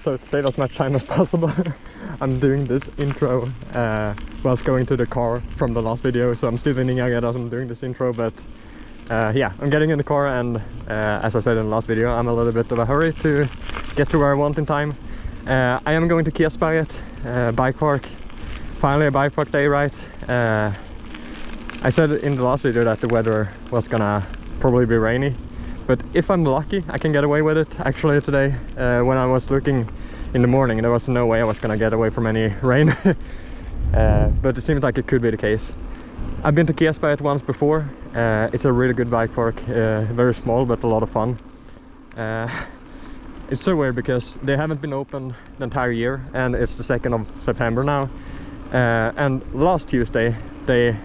So to save as much time as possible, I'm doing this intro whilst going to the car from the last video. So I'm still in EnduroMtb as I'm doing this intro, but yeah, I'm getting in the car, and as I said in the last video, I'm a little bit of a hurry to get to where I want in time. I am going to Kesberget, Bikepark. Finally a Bikepark day, right? I said in the last video that the weather was gonna probably be rainy, but if I'm lucky I can get away with it. Actually today, when I was looking in the morning, there was no way I was gonna get away from any rain. But it seems like it could be the case. I've been to Kesberget once before. It's a really good bike park, very small but a lot of fun. It's so weird because they haven't been open the entire year, and it's the 2nd of September now. And last Tuesday they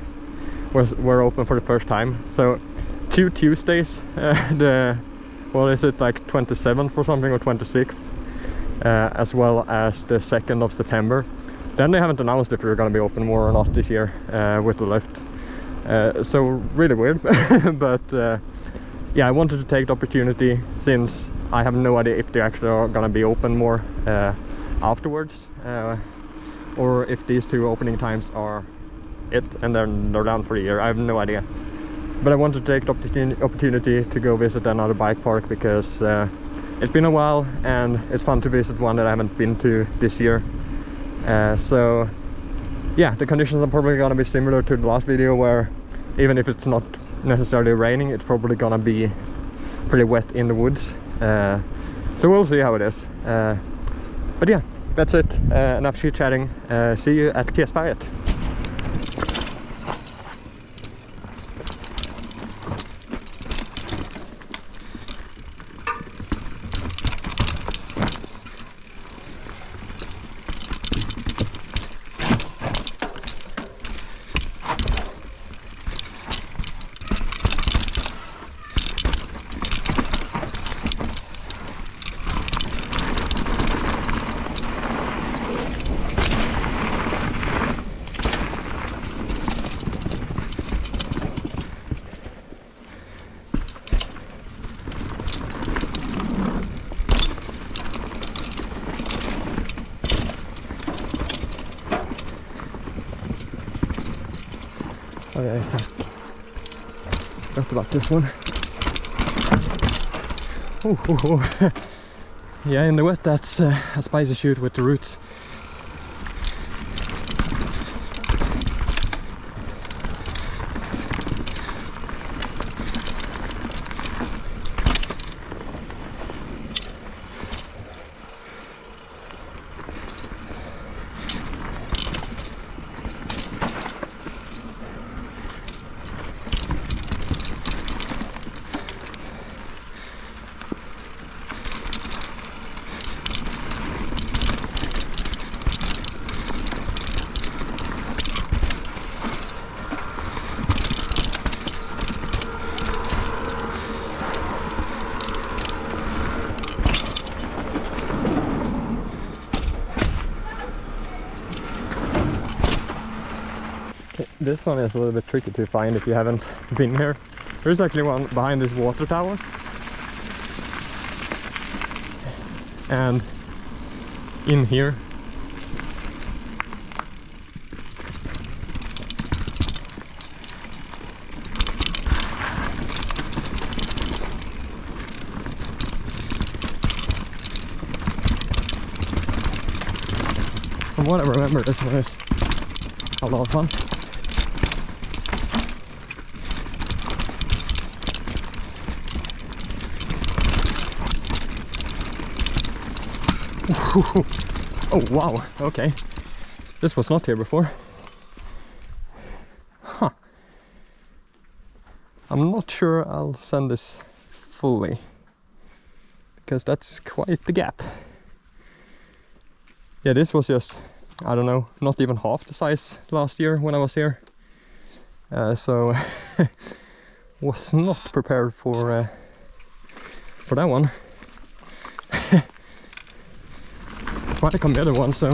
were open for the first time. So 2 Tuesdays, what is it, like 27th or something, or 26th, as well as the 2nd of September. Then they haven't announced if we're going to be open more or not this year with the lift. So really weird. But yeah, I wanted to take the opportunity, since I have no idea if they actually are going to be open more afterwards, or if these 2 opening times are it and then they're down for a year. I have no idea. But I wanted to take the opportunity to go visit another bike park, because it's been a while and it's fun to visit one that I haven't been to this year. So yeah, the conditions are probably gonna be similar to the last video, where even if it's not necessarily raining, it's probably gonna be pretty wet in the woods. So we'll see how it is. But yeah, that's it. Enough chit chatting. See you at Kesberget. Oh yeah, I forgot about this one. Oh. Yeah, in the wet that's a spicy shoot with the roots. This one is a little bit tricky to find if you haven't been here. There's actually one behind this water tower. And in here from what I remember, this one is a lot of fun. Oh wow, okay. This was not here before. Huh. I'm not sure I'll send this fully, because that's quite the gap. Yeah, this was just, I don't know, not even half the size last year when I was here. So was not prepared for that one. Quite a the other one, so I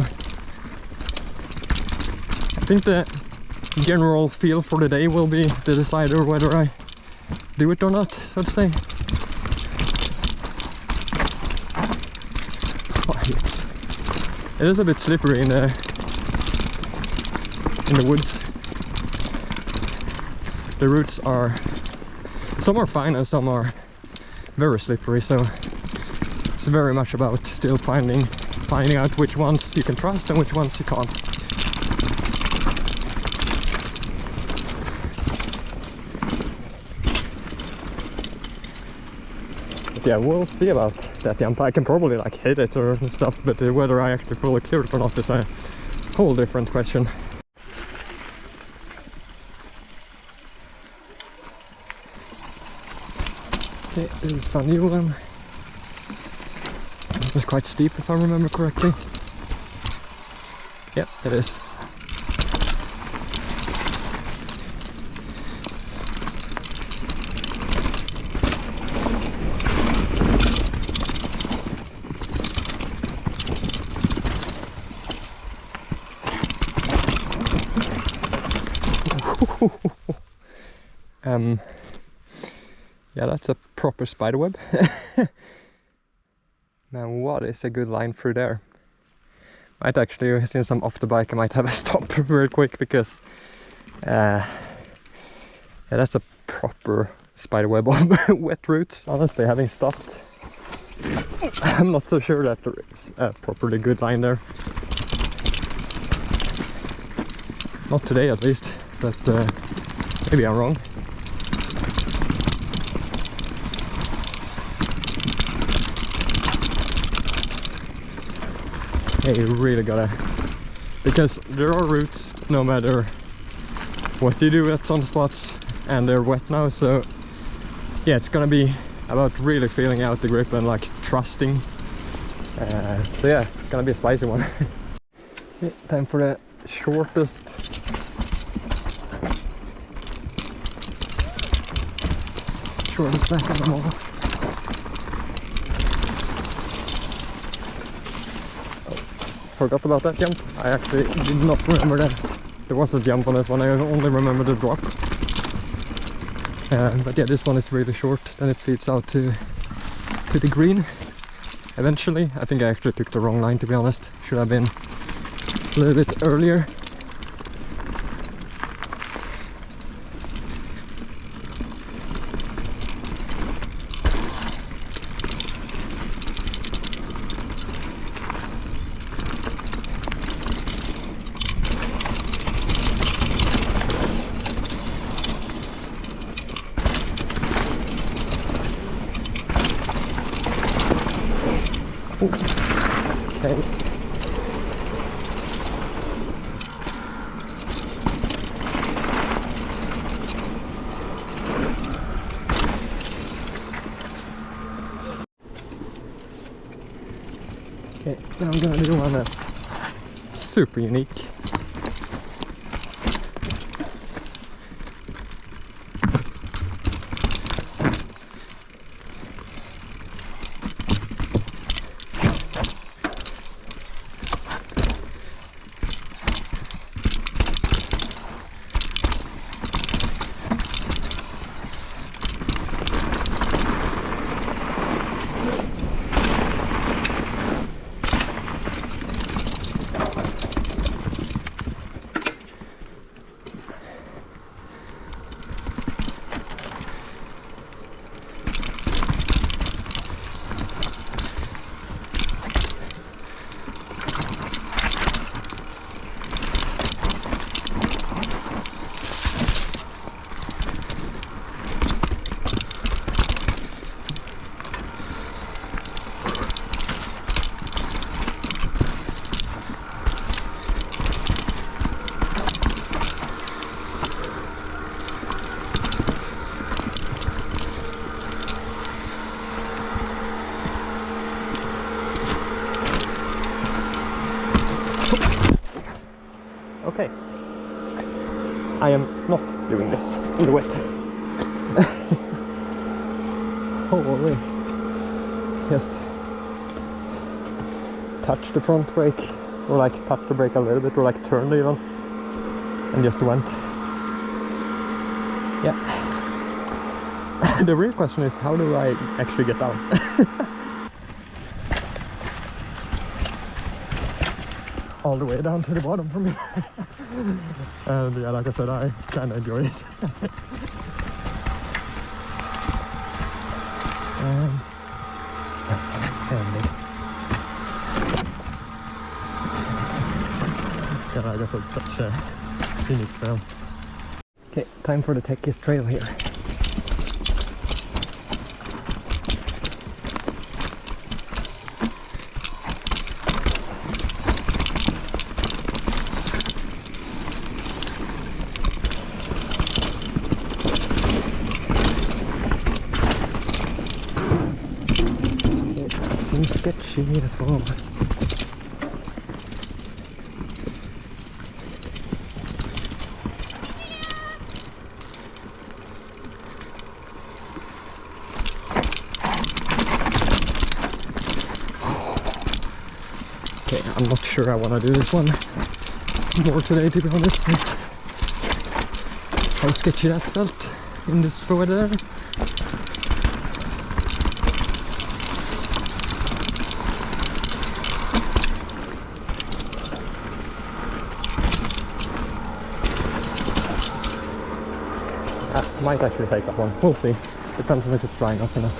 think the general feel for the day will be the decider whether I do it or not, so to say. It is a bit slippery in the woods. The roots are, some are fine and some are very slippery, so it's very much about still finding out which ones you can trust and which ones you can't. But yeah, we'll see about that jump. I can probably like hit it or stuff, but whether I actually fully clear it or not is a whole different question. Okay, this is Spanjoren. It was quite steep if I remember correctly. Yep, it is. Yeah, that's a proper spiderweb. Now what is a good line through there? Might actually, since I'm off the bike, I might have a stop very quick because yeah, that's a proper spiderweb of wet roots. Honestly, having stopped, I'm not so sure that there is a properly good line there. Not today at least, but maybe I'm wrong. Yeah, you really gotta, because there are roots no matter what you do at some spots, and they're wet now, so yeah, it's gonna be about really feeling out the grip and like trusting. So yeah, it's gonna be a spicy one. Okay, time for the shortest back of them all. Forgot about that jump. I actually did not remember that there was a jump on this one. I only remember the drop. But yeah, this one is really short. Then it feeds out to the green eventually. I think I actually took the wrong line, to be honest. Should have been a little bit earlier. Okay. Okay, now I'm gonna do one that's super unique. Okay, I am not doing this in the wet. Holy, just touch the front brake, or like touch the brake a little bit, or like turn even, and just went. Yeah. The real question is, how do I actually get down? all the way down to the bottom for me. And yeah, like I said, I kind of enjoy it. And yeah, like I said, such a scenic trail. Okay, time for the techiest trail here. Sketchy as well. Okay, I'm not sure I want to do this one more today, to be honest. How sketchy that felt in this weather. Might actually take that one. We'll see. Depends on if it's dry enough or not.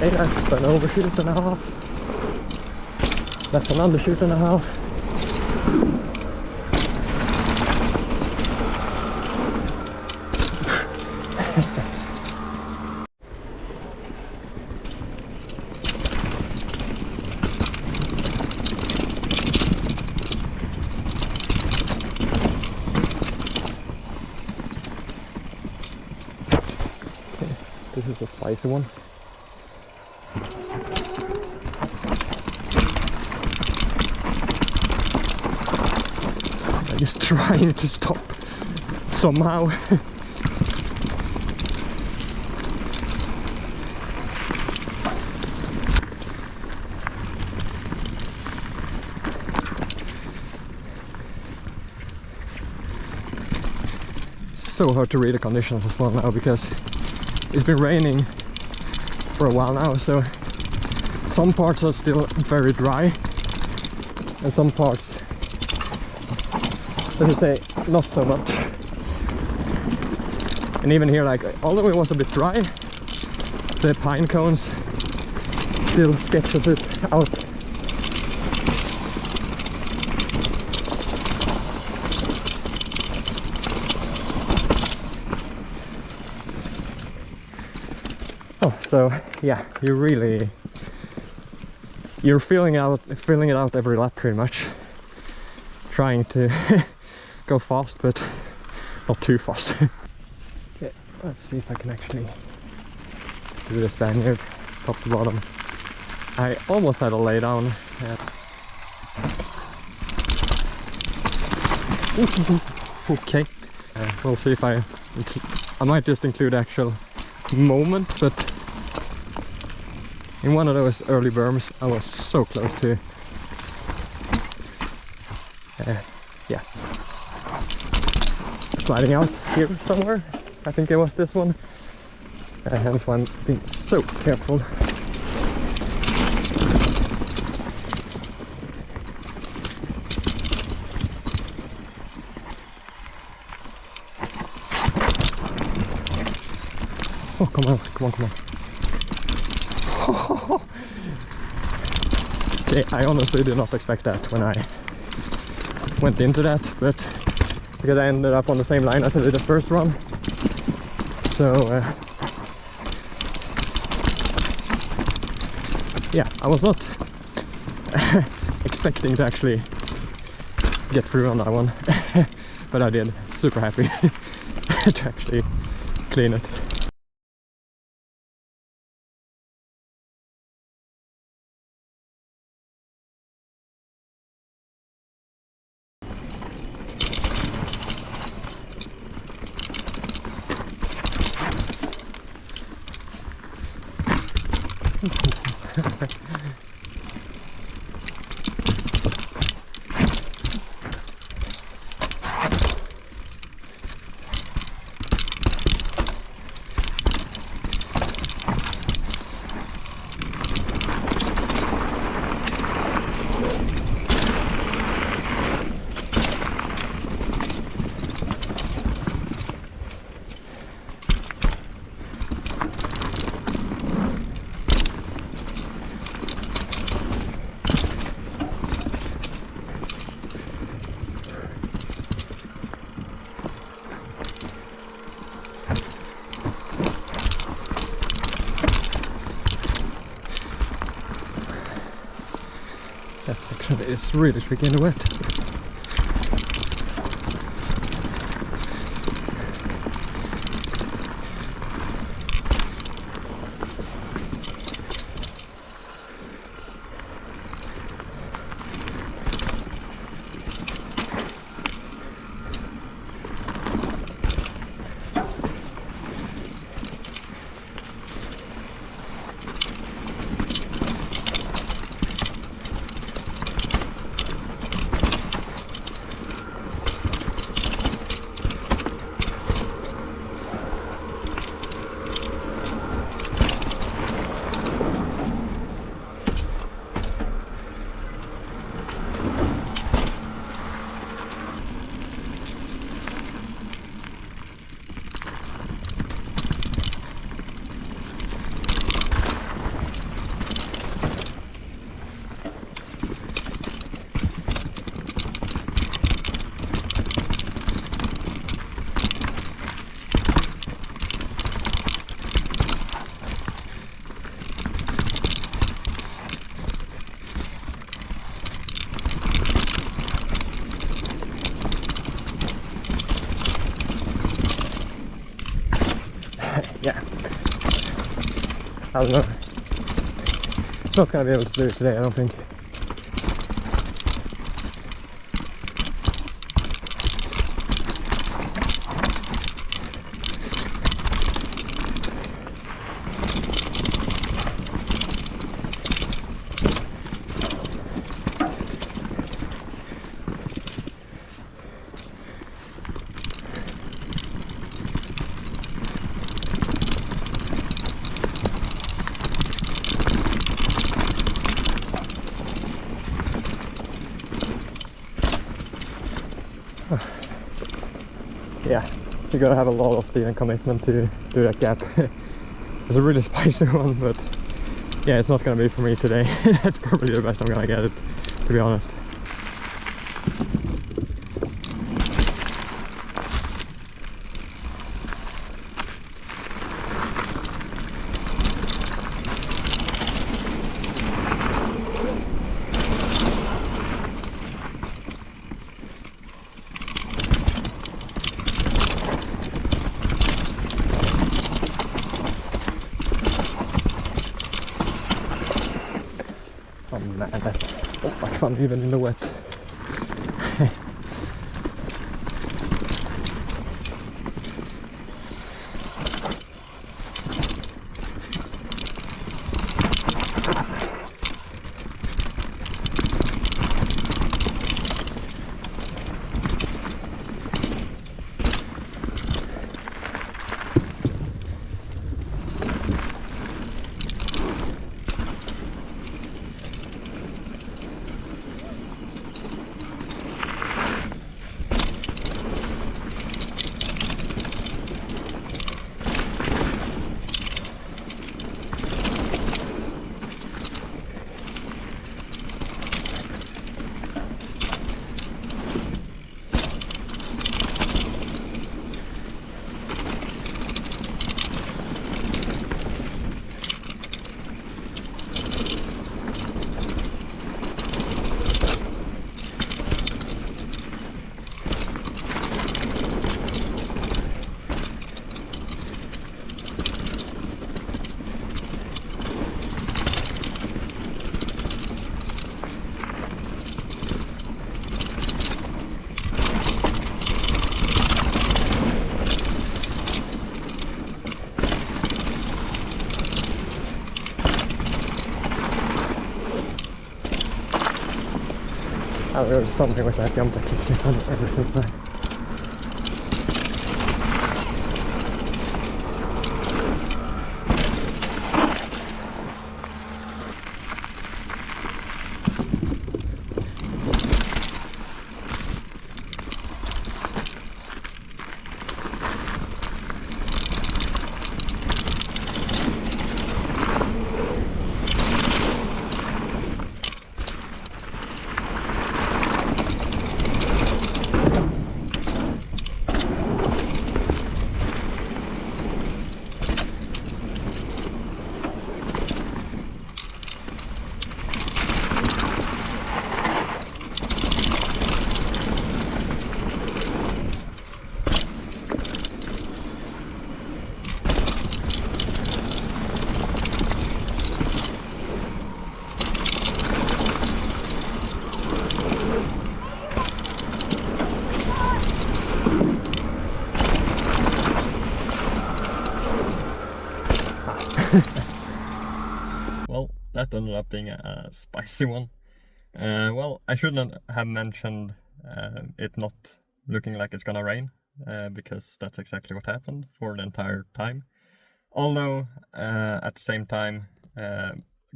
Okay, that's an overshoot and a half. That's an undershoot and a half. Okay, this is a spicy one. Just trying to stop somehow. So hard to read the conditions as well now, because it's been raining for a while now, so some parts are still very dry and some parts, let's say, not so much. And even here, like, although it was a bit dry, the pine cones still sketches it out. Oh, so yeah, you're filling it out every lap pretty much, trying to go fast, but not too fast. Okay, let's see if I can actually do the Spaniard top to bottom. I almost had a lay down. Okay, we'll see if I might just include actual moment, but in one of those early berms I was so close to yeah, sliding out here somewhere. I think it was this one, hence why I'm being so careful. Oh, come on, come on, come on. Okay, I honestly did not expect that when I went into that, but because I ended up on the same line as I did the first run. So yeah, I was not expecting to actually get through on that one. But I did. Super happy to actually clean it. That section is really tricky in the wet. Yeah, I don't know. Not gonna be able to do it today, I don't think. Yeah, you gotta have a lot of speed and commitment to do that gap. It's a really spicy one, but yeah, it's not gonna be for me today. That's probably the best I'm gonna get it, to be honest. Oh man, that's so much fun even in the wet. Oh, there was something with that jump that kicked me on everything. Well, that ended up being a spicy one. Well, I shouldn't have mentioned it not looking like it's gonna rain, because that's exactly what happened for the entire time. Although, at the same time,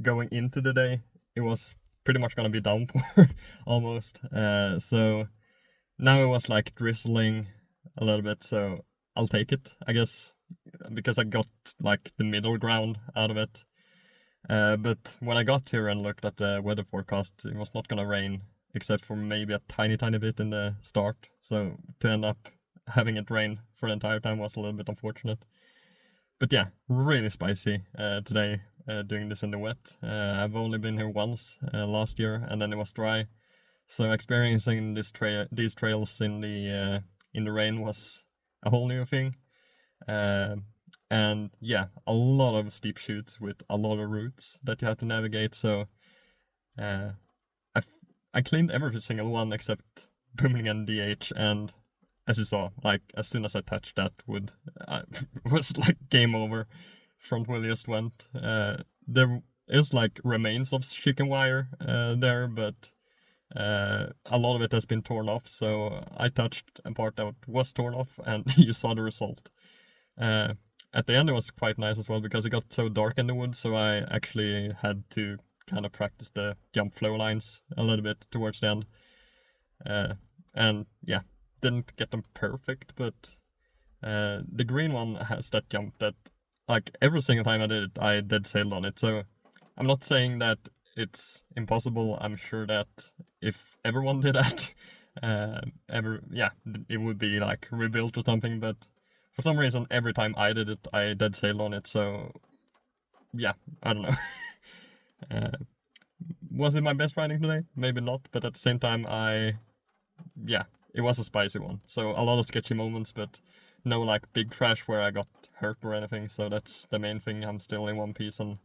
going into the day, it was pretty much gonna be downpour, almost. So now it was like drizzling a little bit, so I'll take it, I guess, because I got like the middle ground out of it. But when I got here and looked at the weather forecast, it was not gonna rain, except for maybe a tiny bit in the start. So to end up having it rain for the entire time was a little bit unfortunate. But yeah, really spicy today, doing this in the wet. I've only been here once last year, and then it was dry. So experiencing these trails in the rain was a whole new thing. And yeah, a lot of steep chutes with a lot of routes that you have to navigate. So I cleaned every single one except Bumlingen DH, and as you saw, like as soon as I touched that wood, it was like game over. Front wheel just went. There is like remains of chicken wire there, but a lot of it has been torn off. So I touched a part that was torn off, and you saw the result. At the end it was quite nice as well, because it got so dark in the wood, so I actually had to kind of practice the jump flow lines a little bit towards the end. And yeah, didn't get them perfect, but the green one has that jump that, like, every single time I did it, I dead sailed on it. So I'm not saying that it's impossible. I'm sure that if everyone did that, it would be like rebuilt or something, but for some reason, every time I did it, I dead sailed on it, so yeah, I don't know. Was it my best riding today? Maybe not, but at the same time, it was a spicy one. So a lot of sketchy moments, but no like big crash where I got hurt or anything, so that's the main thing. I'm still in one piece, and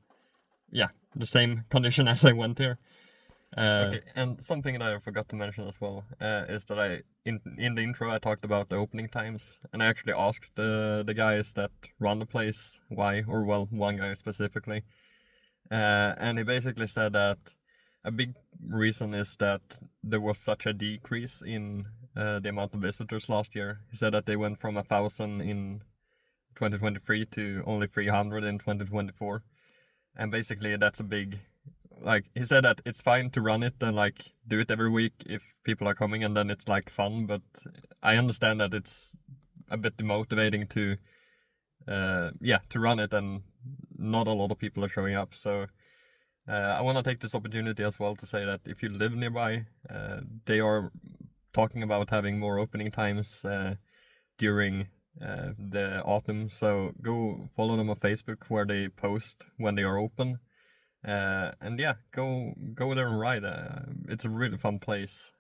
yeah, the same condition as I went here. Okay, and something that I forgot to mention as well is that in the intro I talked about the opening times, and I actually asked the guys that run the place why, or well, one guy specifically, and he basically said that a big reason is that there was such a decrease in the amount of visitors last year. He said that they went from 1,000 in 2023 to only 300 in 2024, and basically that's a big... Like, he said that it's fine to run it and like do it every week if people are coming, and then it's like fun, but I understand that it's a bit demotivating to run it and not a lot of people are showing up. So I want to take this opportunity as well to say that if you live nearby, they are talking about having more opening times during the autumn, so go follow them on Facebook where they post when they are open. And yeah, go there and ride. It's a really fun place,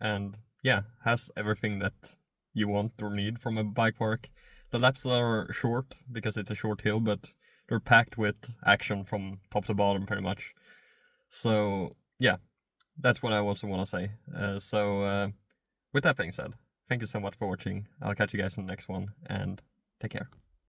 and yeah, has everything that you want or need from a bike park. The laps are short because it's a short hill, but they're packed with action from top to bottom pretty much. So yeah, that's what I also want to say. With that being said, thank you so much for watching. I'll catch you guys in the next one, and take care.